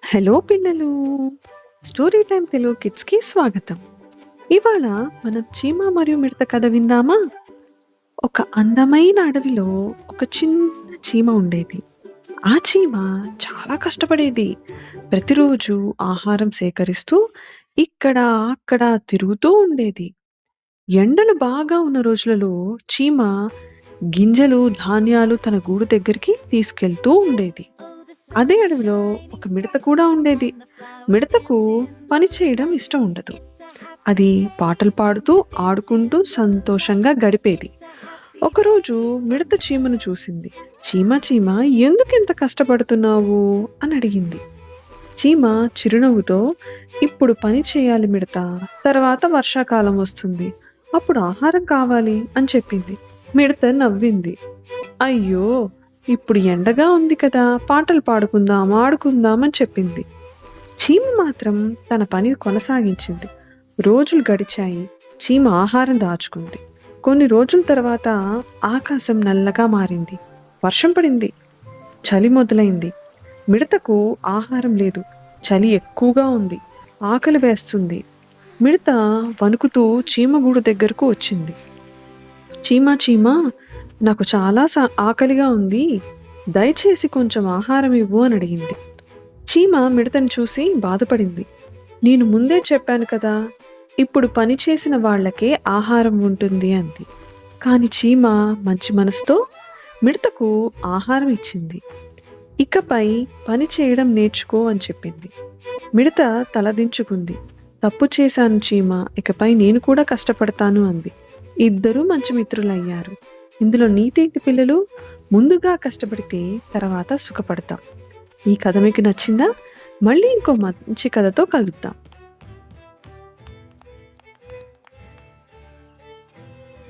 Hello పిల్లలు, story time Telugu కిడ్స్కి స్వాగతం. ఇవాళ మనం చీమ మరియు మిడత కథ విందామా? ఒక అందమైన అడవిలో ఒక చిన్న చీమ ఉండేది. ఆ చీమ చాలా కష్టపడేది. ప్రతిరోజు ఆహారం సేకరిస్తూ ఇక్కడ అక్కడ తిరుగుతూ ఉండేది. ఎండలు బాగా ఉన్న రోజులలో చీమ గింజలు ధాన్యాలు తన గూడు దగ్గరికి తీసుకెళ్తూ ఉండేది. అదే అడవిలో ఒక మిడత కూడా ఉండేది. మిడతకు పని చేయడం ఇష్టం ఉండదు. అది పాటలు పాడుతూ ఆడుకుంటూ సంతోషంగా గడిపేది. ఒకరోజు మిడత చీమను చూసింది. చీమ చీమ, ఎందుకెంత కష్టపడుతున్నావు అని అడిగింది. చీమ చిరునవ్వుతో, ఇప్పుడు పని చేయాలి మిడత, తర్వాత వర్షాకాలం వస్తుంది, అప్పుడు ఆహారం కావాలి అని చెప్పింది. మిడత నవ్వింది. అయ్యో, ఇప్పుడు ఎండగా ఉంది కదా, పాటలు పాడుకుందాం ఆడుకుందాం అని చెప్పింది. చీమ మాత్రం తన పని కొనసాగించింది. రోజులు గడిచాయి. చీమ ఆహారం దాచుకుంది. కొన్ని రోజుల తర్వాత ఆకాశం నల్లగా మారింది. వర్షం పడింది. చలి మొదలైంది. మిడతకు ఆహారం లేదు. చలి ఎక్కువగా ఉంది. ఆకలి వేస్తుంది. మిడత వణుకుతూ చీమగూడు దగ్గరకు వచ్చింది. చీమ చీమ, నాకు చాలా ఆకలిగా ఉంది, దయచేసి కొంచెం ఆహారం ఇవ్వు అని అడిగింది. చీమ మిడతను చూసి బాధపడింది. నేను ముందే చెప్పాను కదా, ఇప్పుడు పని చేసిన వాళ్లకే ఆహారం ఉంటుంది అంది. కాని చీమ మంచి మనసుతో మిడతకు ఆహారం ఇచ్చింది. ఇకపై పని చేయడం నేర్చుకో అని చెప్పింది. మిడత తలదించుకుంది. తప్పు చేశాను చీమ, ఇకపై నేను కూడా కష్టపడతాను అంది. ఇద్దరూ మంచి మిత్రులయ్యారు. ఇందులో నీతేంటి పిల్లలు? ముందుగా కష్టపడితే తర్వాత సుఖపడతాం. ఈ కథ మీకు నచ్చిందా? మళ్ళీ ఇంకో మంచి కథతో కలుద్దాం.